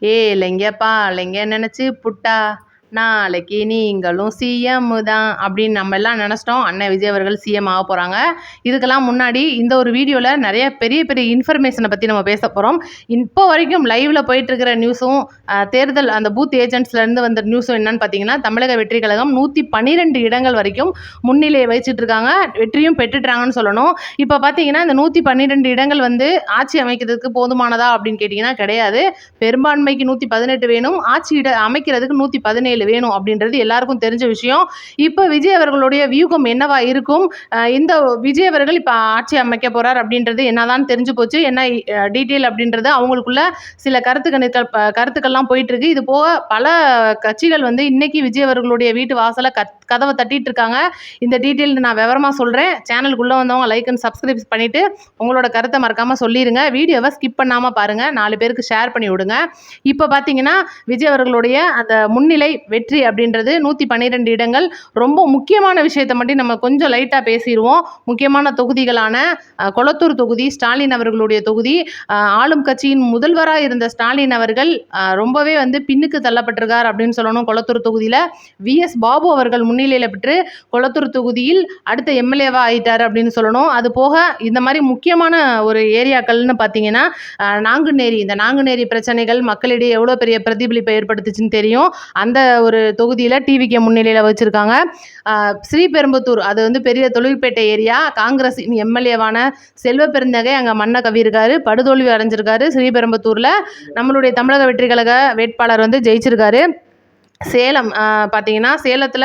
ஏழைங்க பாலைங்க நினச்சி புட்டா நாளைக்கு நீங்களும் சிஎம் தான் அப்படின்னு நம்ம எல்லாம் நினச்சிட்டோம். அண்ணன் விஜய் அவர்கள் சிஎம் ஆக போகிறாங்க. இதுக்கெல்லாம் முன்னாடி இந்த ஒரு வீடியோவில் நிறைய பெரிய பெரிய இன்ஃபர்மேஷனை பற்றி நம்ம பேச போகிறோம். இப்போ வரைக்கும் லைவில் போயிட்டுருக்கிற நியூஸும் தேர்தல் அந்த பூத் ஏஜென்ட்ஸ்லேருந்து வந்த நியூஸும் என்னன்னு பார்த்தீங்கன்னா, தமிழக வெற்றி கழகம் 112 இடங்கள் வரைக்கும் முன்னிலையை வச்சுட்டு இருக்காங்க. வெற்றியும் பெற்றுட்டாங்கன்னு சொல்லணும். இப்போ பார்த்தீங்கன்னா இந்த 112 இடங்கள் வந்து ஆட்சி அமைக்கிறதுக்கு போதுமானதா அப்படின்னு கேட்டிங்கன்னா கிடையாது. பெரும்பான்மைக்கு 118 வேணும், ஆட்சி அமைக்கிறதுக்கு 117 வேணும் அப்படின்றது எல்லாருக்கும் தெரிஞ்ச விஷயம். இப்போ விஜய் அவர்களுடைய வியூகம் என்னவா இருக்கும், இந்த விஜய் அவர்கள் இப்போ ஆட்சி அமைக்க போறார் அப்படின்றது என்னதான் தெரிஞ்சு போச்சு, என்ன டீட்டெயில் அப்படின்றது அவங்களுக்குள்ள சில கருத்துக்கள்லாம் போயிட்டு இருக்கு. இது போக பல கட்சிகள் வந்து இன்னைக்கு விஜய் அவர்களுடைய வீட்டு வாசலை கதவை தட்டிட்டு இருக்காங்க. இந்த டீட்டெயில் நான் விவரமா சொல்றேன். சேனலுக்குள்ள வந்தவங்க லைக் அண்ட் சப்ஸ்கிரைப் பண்ணிட்டு உங்களோட கருத்தை மறக்காம சொல்லிருங்க. வீடியோவை ஸ்கிப் பண்ணாம பாருங்க, 4 பேருக்கு ஷேர் பண்ணி விடுங்க. இப்போ பார்த்தீங்கன்னா விஜய் அவர்களுடைய அந்த முன்னிலை வெற்றி அப்படின்றது 112 இடங்கள். ரொம்ப முக்கியமான விஷயத்தை மட்டும் நம்ம கொஞ்சம் லைட்டாக பேசிடுவோம். முக்கியமான தொகுதிகளான கொளத்தூர் தொகுதி, ஸ்டாலின் அவர்களுடைய தொகுதி, ஆளும் கட்சியின் முதல்வராக இருந்த ஸ்டாலின் அவர்கள் ரொம்பவே வந்து பின்னுக்கு தள்ளப்பட்டிருக்கார் அப்படின்னு சொல்லணும். கொளத்தூர் தொகுதியில் VS பாபு அவர்கள் முன்னிலையில் பெற்று கொளத்தூர் தொகுதியில் அடுத்த எம்எல்ஏவா ஆயிட்டார் அப்படின்னு சொல்லணும். அது போக இந்த மாதிரி முக்கியமான ஒரு ஏரியாக்கள்னு பார்த்தீங்கன்னா நாங்குநேரி, இந்த நாங்குநேரி பிரச்சனைகள் மக்களிடையே எவ்வளோ பெரிய பிரதிபலிப்பை ஏற்படுத்துச்சுன்னு தெரியும். அந்த ஒரு தொகுதியில் டிவிக்கு முன்னிலையில் வச்சுருக்காங்க. ஸ்ரீபெரும்புத்தூர், அது வந்து பெரிய தொழிற்பேட்டை ஏரியா. காங்கிரஸின் எம்எல்ஏவான செல்வ பெருந்தகை அங்கே மண்ணை கவியிருக்காரு, படுதோல்வி அடைஞ்சிருக்காரு. ஸ்ரீபெரும்புத்தூரில் நம்மளுடைய தமிழக வெற்றி கழக வேட்பாளர் வந்து ஜெயிச்சிருக்காரு. சேலம் பார்த்தீங்கன்னா சேலத்தில்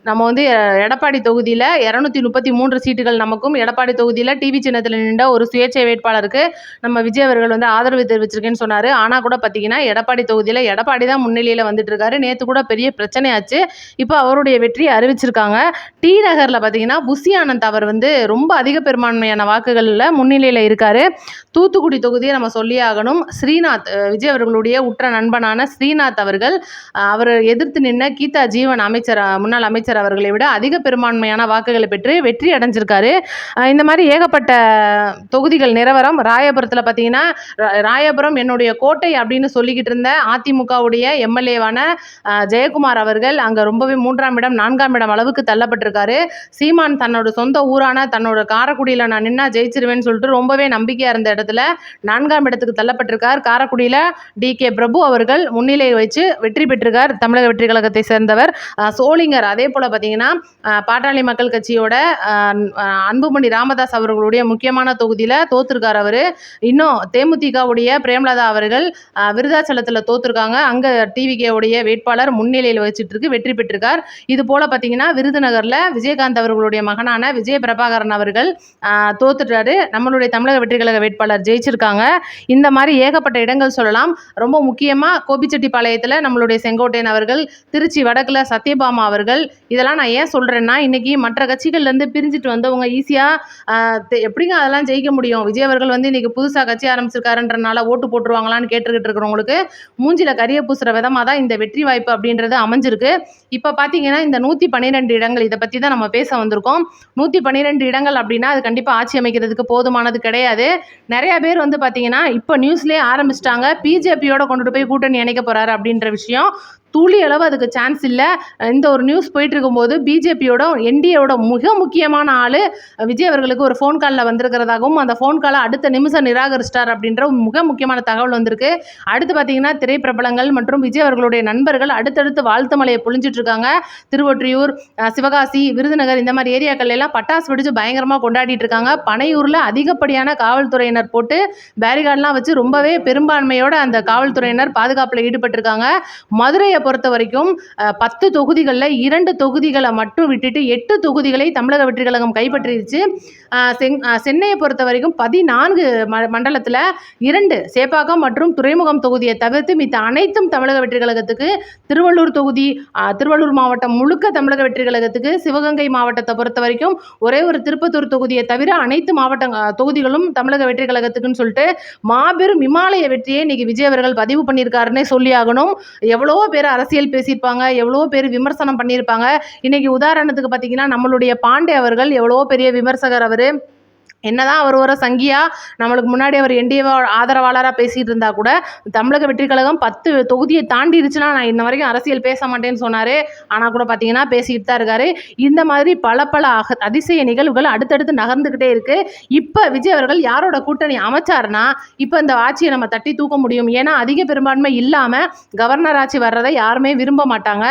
நம்ம வந்து எடப்பாடி தொகுதியில் 233 சீட்டுகள் நமக்கும், எடப்பாடி தொகுதியில் டிவி சின்னத்தில் நின்ற ஒரு சுயேட்சை வேட்பாளருக்கு நம்ம விஜய் அவர்கள் வந்து ஆதரவு தெரிவிச்சிருக்கேன்னு சொன்னார். ஆனால் கூட பார்த்தீங்கன்னா எடப்பாடி தொகுதியில் எடப்பாடி தான் முன்னிலையில் வந்துட்டு இருக்காரு. நேற்று கூட பெரிய பிரச்சனையாச்சு. இப்போ அவருடைய வெற்றியை அறிவிச்சிருக்காங்க. டி நகரில் பார்த்தீங்கன்னா புஷி ஆனந்த் அவர் வந்து ரொம்ப அதிக பெரும்பான்மையான வாக்குகளில் முன்னிலையில் இருக்கார். தூத்துக்குடி தொகுதியை நம்ம சொல்லி ஆகணும். ஸ்ரீநாத், விஜய் அவர்களுடைய உற்ற நண்பனான ஸ்ரீநாத் அவர்கள், அவர் எதிர்த்து நின்ற கீதா ஜீவன் முன்னாள் அமைச்சர் அவர்களை விட அதிக பெரும்பான்மையான வாக்குகளை பெற்று வெற்றி அடைஞ்சிருக்காரு. இந்த மாதிரி ஏகப்பட்ட தொகுதிகள் நிலவரம். ராயபுரத்தில் பார்த்தீங்கன்னா ராயபுரம் என்னுடைய கோட்டை அப்படின்னு சொல்லிக்கிட்டு இருந்த அதிமுகவுடைய எம்எல்ஏவான ஜெயக்குமார் அவர்கள் அங்கே ரொம்பவே 3ஆம் இடம் 4ஆம் இடம் அளவுக்கு தள்ளப்பட்டிருக்காரு. சீமான் தன்னோட சொந்த ஊரான தன்னோட காரைக்குடியில் நான் நின்னா ஜெயிச்சிருவேன்னு சொல்லிட்டு ரொம்பவே நம்பிக்கையாக இருந்த இடத்துல 4ஆம் இடத்துக்கு தள்ளப்பட்டிருக்கார். காரைக்குடியில் DK பிரபு அவர்கள் முன்னிலையை வச்சு வெற்றி பெற்றிருக்கார். தமிழக வெற்றி கழகத்தை சேர்ந்தவர். சோளிங்கர் அதே போல பார்த்தீங்கன்னா பாட்டாளி மக்கள் கட்சியோட அன்புமணி ராமதாஸ் அவர்களுடைய முக்கியமான தொகுதியில் தோத்துருக்கார் அவர். இன்னும் தேமுதிகவுடைய பிரேமலதா அவர்கள் விருதாச்சலத்தில் தோத்துருக்காங்க. அங்கே டிவிகேவுடைய வேட்பாளர் முன்னிலையில் வச்சுட்டு இருக்கு, வெற்றி பெற்றிருக்கார். இது போல பார்த்தீங்கன்னா விருதுநகரில் விஜயகாந்த் அவர்களுடைய மகனான விஜய பிரபாகரன் அவர்கள் தோத்துட்டாரு. நம்மளுடைய தமிழக வெற்றி கழக வேட்பாளர் ஜெயிச்சிருக்காங்க. இந்த மாதிரி ஏகப்பட்ட இடங்கள் சொல்லலாம். ரொம்ப முக்கியமாக கோபிச்செட்டிப்பாளையத்தில் நம்மளுடைய செங்கோட்டையன் அவர்கள், திருச்சி வடக்குல சத்யபாமா அவர்கள். இதெல்லாம் நான் ஏன் சொல்கிறேன்னா, இன்றைக்கி மற்ற கட்சிகள்லேருந்து பிரிஞ்சுட்டு வந்தவங்க ஈஸியாக எப்படிங்க அதெல்லாம் ஜெயிக்க முடியும், விஜய் அவர்கள் வந்து இன்றைக்கி புதுசாக கட்சி ஆரம்பிச்சிருக்காருன்றனால ஓட்டு போட்டுருவாங்களான்னு கேட்டுக்கிட்டு இருக்கிறவங்களுக்கு மூஞ்சில் கரிய பூசுகிற விதமாக தான் இந்த வெற்றி வாய்ப்பு அப்படின்றது அமைஞ்சிருக்கு. இப்போ பார்த்தீங்கன்னா இந்த 112 இடங்கள், இதை பற்றி தான் நம்ம பேச வந்திருக்கோம். 112 இடங்கள் அப்படின்னா அது கண்டிப்பாக ஆட்சி அமைக்கிறதுக்கு போதுமானது கிடையாது. நிறையா பேர் வந்து பார்த்தீங்கன்னா இப்போ நியூஸ்லேயே ஆரம்பிச்சிட்டாங்க, பிஜேபியோட கொண்டுட்டு போய் கூட்டணி இணைக்க போகிறாரு அப்படின்ற விஷயம். துளி அளவு அதுக்கு சான்ஸ் இல்லை. இந்த ஒரு நியூஸ் போயிட்டு இருக்கும்போது பிஜேபியோட என்டிஏவோட மிக முக்கியமான ஆள் விஜய் அவர்களுக்கு ஒரு ஃபோன் காலில் வந்திருக்கிறதாகவும், அந்த ஃபோன் காலை அடுத்த நிமிஷம் நிராகரிச்சிட்டார் அப்படின்ற மிக முக்கியமான தகவல் வந்திருக்கு. அடுத்து பார்த்தீங்கன்னா திரைப்பிரபலங்கள் மற்றும் விஜய் அவர்களுடைய நண்பர்கள் அடுத்தடுத்து வாழ்த்து மலையை பொழிஞ்சிட்டு இருக்காங்க. திருவொற்றியூர், சிவகாசி, விருதுநகர் இந்த மாதிரி ஏரியாக்கள் எல்லாம் பட்டாசு வெடிச்சு பயங்கரமாக கொண்டாடிட்டு இருக்காங்க. பனையூரில் அதிகப்படியான காவல்துறையினர் போட்டு பேரிகார்டெலாம் வச்சு ரொம்பவே பெரும்பான்மையோட அந்த காவல்துறையினர் பாதுகாப்பில் ஈடுபட்டிருக்காங்க. மதுரையை பொறுத்த வரைக்கும் 10 தொகுதிகளில் 2 தொகுதிகளை மட்டும் விட்டுட்டு 8 தொகுதிகளை தமிழக வெற்றி கழகம் கைப்பற்றிடுச்சு. சென்னையை பொறுத்த வரைக்கும் 14 மண்டலத்தில் 2 சேப்பாக்கம் மற்றும் துறைமுகம் தொகுதியை தவிர்த்து மித்த அனைத்தும் தமிழக வெற்றி கழகத்துக்கு. திருவள்ளூர் தொகுதி, திருவள்ளூர் மாவட்டம் முழுக்க தமிழக வெற்றி கழகத்துக்கு. சிவகங்கை மாவட்டத்தை பொறுத்த வரைக்கும் ஒரே ஒரு திருப்பத்தூர் தொகுதியை தவிர அனைத்து தொகுதிகளும் தமிழக வெற்றி கழகத்துக்குன்னு சொல்லிட்டு மாபெரும் இமாலய வெற்றியை இன்னைக்கு விஜய் அவர்கள் பதிவு பண்ணியிருக்காருன்னே சொல்லி ஆகணும். எவ்வளோ பேர் அரசியல் பேசியிருப்பாங்க, எவ்வளோ பேர் விமர்சனம் பண்ணியிருப்பாங்க. இன்னைக்கு உதாரணத்துக்கு பார்த்தீங்கன்னா நம்மளுடைய பாண்டே அவர்கள் எவ்வளோ பெரிய விமர்சகர். அவர் என்னதான் அவர் ஒரு சங்கியா நம்மளுக்கு முன்னாடி அவர் என்டிஏ ஆதரவாளராக பேசிகிட்டு இருந்தா கூட தமிழக வெற்றி கழகம் 10 தொகுதியை தாண்டிடுச்சுன்னா நான் இன்ன வரைக்கும் அரசியல் பேச மாட்டேன்னு சொன்னார். ஆனால் கூட பார்த்தீங்கன்னா பேசிக்கிட்டு தான் இருக்காரு. இந்த மாதிரி பல அதிசய நிகழ்வுகள் அடுத்தடுத்து நகர்ந்துக்கிட்டே இருக்கு. இப்போ விஜய் அவர்கள் யாரோட கூட்டணி அமைச்சார்னா இப்போ இந்த ஆட்சியை நம்ம தட்டி தூக்க முடியும். ஏன்னா அதிக பெரும்பான்மை இல்லாமல் கவர்னர் ஆட்சி வர்றதை யாருமே விரும்ப மாட்டாங்க.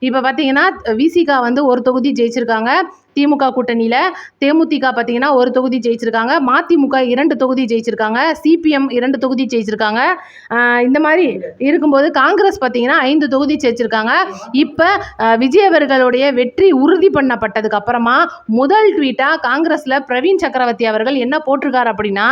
இப்போ பார்த்தீங்கன்னா விசிகா வந்து ஒரு தொகுதி ஜெயிச்சிருக்காங்க. திமுக கூட்டணியில் தேமுதிக பார்த்தீங்கன்னா ஒரு தொகுதி ஜெயிச்சிருக்காங்க. மதிமுக 2 தொகுதி ஜெயிச்சிருக்காங்க. சிபிஎம் 2 தொகுதி ஜெயிச்சிருக்காங்க. இந்த மாதிரி இருக்கும்போது காங்கிரஸ் பார்த்தீங்கன்னா 5 தொகுதி ஜெயிச்சிருக்காங்க. இப்போ விஜய் அவர்களுடைய வெற்றி உறுதி பண்ணப்பட்டதுக்கு அப்புறமா முதல் ட்வீட்டாக காங்கிரஸில் பிரவீன் சக்கரவர்த்தி அவர்கள் என்ன போட்டிருக்காரு அப்படின்னா,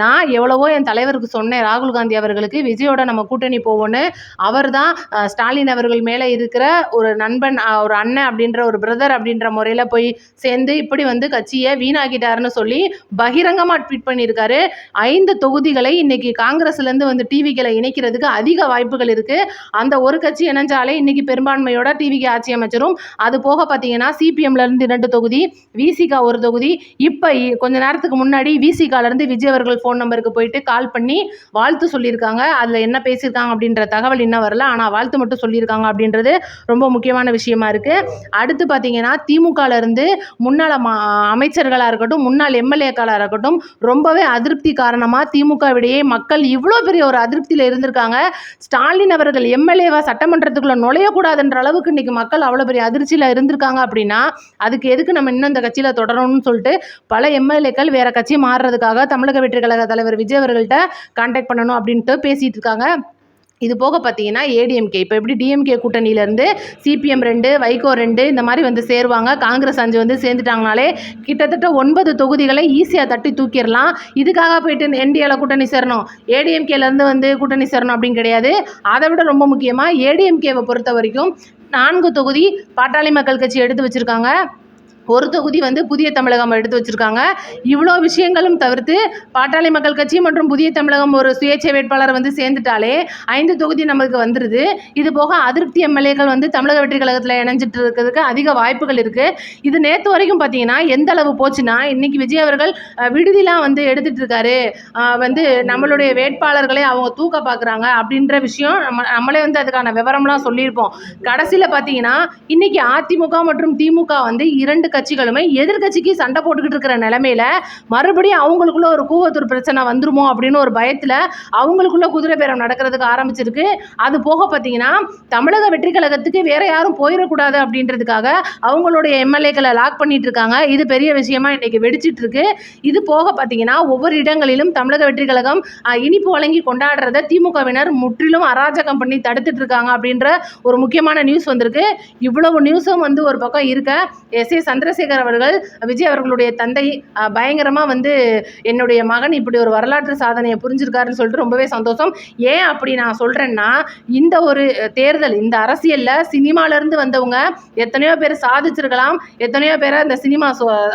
நான் எவ்வளவோ என் தலைவருக்கு சொன்னேன் ராகுல் காந்தி அவர்களுக்கு விஜயோட நம்ம கூட்டணி போவோன்னு. அவர் தான் ஸ்டாலின் அவர்கள் மேலே இருக்கிற ஒரு நண்பன், ஒரு அண்ணன் அப்படின்ற ஒரு பிரதர் அப்படின்ற முறையில் போய் சேர்ந்து இப்படி வந்து கட்சியை வீணாக்கிட்டாருன்னு சொல்லி பகிரங்கமாக ட்வீட் பண்ணியிருக்காரு. 5 தொகுதிகளை இன்னைக்கு காங்கிரஸ்லேருந்து வந்து டிவிகளை இணைக்கிறதுக்கு அதிக வாய்ப்புகள் இருக்குது. அந்த ஒரு கட்சி இணைஞ்சாலே இன்னைக்கு பெரும்பான்மையோட டிவிக்கு ஆட்சி அமைச்சரும். அது போக பார்த்தீங்கன்னா சிபிஎம்லேருந்து 2 தொகுதி, விசிகா 1 தொகுதி. இப்போ கொஞ்ச நேரத்துக்கு முன்னாடி விசிகாலேருந்து விஜய் அவர்கள் ஃபோன் நம்பருக்கு போயிட்டு கால் பண்ணி வாழ்த்து சொல்லியிருக்காங்க. அதில் என்ன பேசியிருக்காங்க அப்படின்ற தகவல் இன்னும் வரல. ஆனால் வாழ்த்து மட்டும் சொல்லியிருக்காங்க அப்படின்றது ரொம்ப முக்கியமான விஷயமா இருக்குது. அடுத்து பார்த்தீங்கன்னா திமுகலேருந்து முன்னாள் அமைச்சர்களாக இருக்கட்டும், முன்னாள் எம்எல்ஏக்களாக இருக்கட்டும் ரொம்பவே அதிருப்தி காரணமாக திமுகவிடையே மக்கள் இவ்வளோ பெரிய ஒரு அதிருப்தியில் இருந்திருக்காங்க. ஸ்டாலின் அவர்கள் எம்எல்ஏவா சட்டமன்றத்துக்குள்ளே நுழையக்கூடாதுன்ற அளவுக்கு இன்றைக்கி மக்கள் அவ்வளோ பெரிய அதிர்ச்சியில் இருந்திருக்காங்க. அப்படின்னா அதுக்கு எதுக்கு நம்ம இன்னும் இந்த கட்சியில் தொடரணும்னு சொல்லிட்டு பல எம்எல்ஏக்கள் வேறு கட்சி மாறுறதுக்காக தமிழக வெற்றி கழக தலைவர் விஜய் அவர்கள்ட்ட கான்டாக்ட் பண்ணணும் அப்படின்ட்டு பேசிகிட்டு இருக்காங்க. இது போக பார்த்தீங்கன்னா ஏடிஎம்கே இப்போ எப்படி டிஎம்கே கூட்டணியிலேருந்து சிபிஎம் 2, வைகோ 2 இந்த மாதிரி வந்து சேருவாங்க. காங்கிரஸ் 5 வந்து சேர்ந்துட்டாங்கனாலே கிட்டத்தட்ட 9 தொகுதிகளை ஈஸியாக தட்டி தூக்கிடலாம். இதுக்காக போயிட்டு என்டிஏல கூட்டணி சேரணும், ஏடிஎம்கேலேருந்து வந்து கூட்டணி சேரணும் அப்படின்னு கிடையாது. அதை விட ரொம்ப முக்கியமாக ஏடிஎம்கேவை பொறுத்த வரைக்கும் 4 தொகுதி பாட்டாளி மக்கள் கட்சி எடுத்து வச்சுருக்காங்க. 1 தொகுதி வந்து புதிய தமிழகம் எடுத்து வச்சுருக்காங்க. இவ்வளோ விஷயங்களும் தவிர்த்து பாட்டாளி மக்கள் கட்சி மற்றும் புதிய தமிழகம் ஒரு சுயேட்சை வேட்பாளர் வந்து சேர்ந்துட்டாலே 5 தொகுதி நமக்கு வந்துடுது. இது போக அதிருப்தி எம்எல்ஏக்கள் வந்து தமிழக வெற்றி கழகத்தில் இணைஞ்சிட்டு இருக்கிறதுக்கு அதிக வாய்ப்புகள் இருக்குது. இது நேற்று வரைக்கும் பார்த்தீங்கன்னா எந்த அளவு போச்சுன்னா, இன்றைக்கி விஜய் அவர்கள் விடுதிலாம் வந்து எடுத்துகிட்டு இருக்காரு, வந்து நம்மளுடைய வேட்பாளர்களை அவங்க தூக்க பார்க்குறாங்க அப்படின்ற விஷயம் நம்மளே வந்து அதுக்கான விவரம்லாம் சொல்லியிருப்போம். கடைசியில் பார்த்தீங்கன்னா இன்றைக்கி அதிமுக மற்றும் திமுக வந்து 2 கட்சிகளுமே எதிர்கட்சிக்கு சண்டை போட்டுக்கிட்டு இருக்கிற நிலைமையில மறுபடியும் அவங்களுக்குள்ள ஒரு கூவத்தூர் பிரச்சனை வந்துருமோ அப்படின்னு ஒரு பயத்தில் அவங்களுக்குள்ள குதிரை பேரம் நடக்கிறதுக்கு ஆரம்பிச்சிருக்கு. அது போக பார்த்தீங்கன்னா தமிழக வெற்றி கழகத்துக்கு வேற யாரும் போயிடக்கூடாது அப்படின்றதுக்காக அவங்களுடைய எம்எல்ஏக்களை லாக் பண்ணிட்டு இருக்காங்க. இது பெரிய விஷயமா இன்னைக்கு வெடிச்சிட்டு இருக்கு. இது போக பார்த்தீங்கன்னா ஒவ்வொரு இடங்களிலும் தமிழக வெற்றி கழகம் இனிப்பு வழங்கி கொண்டாடுறத திமுகவினர் முற்றிலும் அராஜகம் பண்ணி தடுத்துட்டு இருக்காங்க அப்படின்ற ஒரு முக்கியமான நியூஸ் வந்திருக்கு. இவ்வளவு நியூஸும் வந்து ஒரு பக்கம் இருக்க எஸ்.ஏ. சந்திரசேகர் அவர்கள் விஜய் அவர்களுடைய தந்தை பயங்கரமாக வந்து என்னுடைய மகன் இப்படி ஒரு வரலாற்று சாதனையை புரிஞ்சிருக்காருன்னு சொல்லிட்டு ரொம்பவே சந்தோஷம். ஏன் அப்படி நான் சொல்கிறேன்னா, இந்த ஒரு தேர்தல், இந்த அரசியலில் சினிமாலேருந்து வந்தவங்க எத்தனையோ பேர் சாதிச்சிருக்கலாம், எத்தனையோ பேரை இந்த சினிமா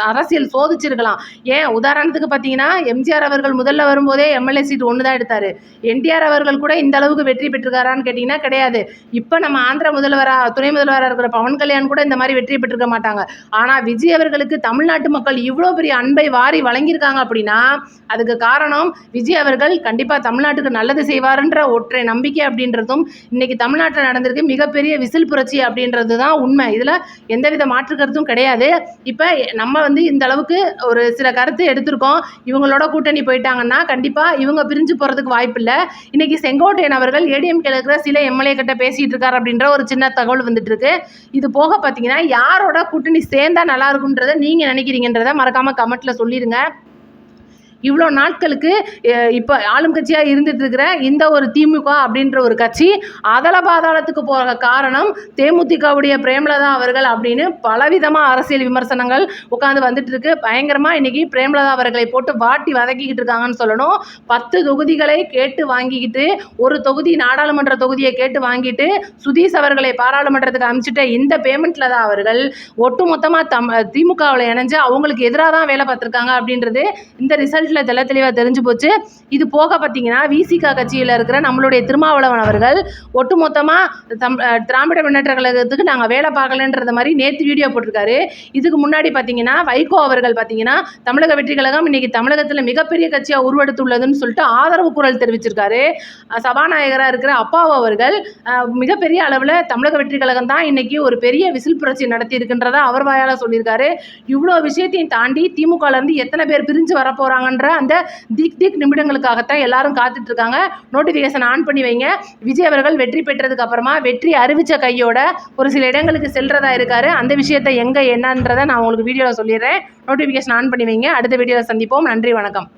அரசியல் சோதிச்சிருக்கலாம். ஏன் உதாரணத்துக்கு பார்த்தீங்கன்னா எம்ஜிஆர் அவர்கள் முதல்ல வரும்போதே எம்எல்ஏ சீட் 1 தான் எடுத்தார். என்டிஆர் அவர்கள் கூட இந்த அளவுக்கு வெற்றி பெற்றிருக்காரான்னு கேட்டிங்கன்னா கிடையாது. இப்போ நம்ம ஆந்திர முதல்வராக துணை முதல்வராக இருக்கிற பவன் கல்யாண் கூட இந்த மாதிரி வெற்றி பெற்றிருக்க மாட்டாங்க. ஆனால் விஜய் அவர்களுக்கு தமிழ்நாட்டு மக்கள் இவ்வளோ பெரிய அன்பை வாரி வழங்கியிருக்காங்க அப்படின்னா அதுக்கு காரணம் விஜய் அவர்கள் கண்டிப்பாக தமிழ்நாட்டுக்கு நல்லது செய்வாருன்ற ஒற்றை நம்பிக்கை அப்படின்றதும் இன்னைக்கு தமிழ்நாட்டில் நடந்திருக்கு மிகப்பெரிய விசில் புரட்சி அப்படின்றது தான் உண்மை. இதில் எந்தவித மாற்று கருத்தும் கிடையாது. இப்போ நம்ம வந்து இந்த அளவுக்கு ஒரு சில கருத்து எடுத்திருக்கோம். இவங்களோட கூட்டணி போயிட்டாங்கன்னா கண்டிப்பாக இவங்க பிரிஞ்சு போகிறதுக்கு வாய்ப்பு இல்லை. இன்னைக்கு செங்கோட்டையன் அவர்கள் ஏடிஎம்கே இருக்கிற சில எம்எல்ஏ கிட்ட பேசிகிட்டு இருக்காரு அப்படின்ற ஒரு சின்ன தகவல் வந்துட்டு இருக்கு. இது போக பார்த்தீங்கன்னா யாரோட கூட்டணி சேர்ந்தா நல்லா இருக்கும்ன்றதை நீங்கள் நினைக்கிறீங்கன்றதை மறக்காமல் கமெண்ட்டில் சொல்லிடுங்க. இவ்வளோ நாட்களுக்கு இப்போ ஆளும் கட்சியாக இருந்துட்டு இருக்கிற இந்த ஒரு திமுக அப்படின்ற ஒரு கட்சி அதல பாதாளத்துக்கு போகிற காரணம் தேமுதிகவுடைய பிரேமலதா அவர்கள் அப்படின்னு பலவிதமாக அரசியல் விமர்சனங்கள் உட்காந்து வந்துட்டு இருக்கு. பயங்கரமாக இன்னைக்கு பிரேமலதா அவர்களை போட்டு வாட்டி வதக்கிக்கிட்டு இருக்காங்கன்னு சொல்லணும். 10 தொகுதிகளை கேட்டு வாங்கிக்கிட்டு, ஒரு தொகுதி நாடாளுமன்ற தொகுதியை கேட்டு வாங்கிட்டு சுதீஷ் அவர்களை பாராளுமன்றத்துக்கு அனுப்பிச்சிட்ட இந்த பேமெண்ட்ல தான் அவர்கள் ஒட்டுமொத்தமாக திமுகவில் இணைஞ்சு அவங்களுக்கு எதிராக தான் வேலை பார்த்துருக்காங்க அப்படின்றது இந்த ரிசல்ட் ரிசல்ட்டில் தெளிவாக தெரிஞ்சு போச்சு. இது போக பார்த்தீங்கன்னா விசிக கட்சியில் இருக்கிற நம்மளுடைய திருமாவளவன் அவர்கள் ஒட்டுமொத்தமாக திராவிட முன்னேற்ற கழகத்துக்கு நாங்கள் வேலை பார்க்கலன்ற மாதிரி நேற்று வீடியோ போட்டிருக்காரு. இதுக்கு முன்னாடி பார்த்தீங்கன்னா வைகோ அவர்கள் பார்த்தீங்கன்னா தமிழக வெற்றி கழகம் இன்னைக்கு தமிழகத்தில் மிகப்பெரிய கட்சியாக உருவெடுத்துள்ளதுன்னு சொல்லிட்டு ஆதரவு குரல் தெரிவிச்சிருக்காரு. சபாநாயகராக இருக்கிற அப்பாவு அவர்கள் மிகப்பெரிய அளவில் தமிழக வெற்றி கழகம் தான் இன்னைக்கு ஒரு பெரிய விசில் புரட்சி நடத்தி இருக்கின்றதா அவர் வாயால் சொல்லியிருக்காரு. இவ்வளோ விஷயத்தையும் தாண்டி திமுகலேருந்து எத்தனை பேர் பிரிஞ்சு வரப்போகிறாங்கன்ற அந்த திக் நிமிடங்களுக்காகத்தான் எல்லாரும் காத்துட்டு இருக்காங்க. நோட்டிஃபிகேஷன் ஆன் பண்ணி வைங்க. விஜய் அவர்கள் வெற்றி பெற்றதுக்கு அப்புறமா வெற்றி அறிவிச்ச கையோட ஒரு சில இடங்களுக்கு செல்றதா இருக்காரு. அந்த விஷயத்தை எங்கே என்னன்றதை நான் உங்களுக்கு வீடியோவில் சொல்லிடுறேன். நோட்டிஃபிகேஷன் ஆன் பண்ணி வைங்க. அடுத்த வீடியோவில் சந்திப்போம். நன்றி, வணக்கம்.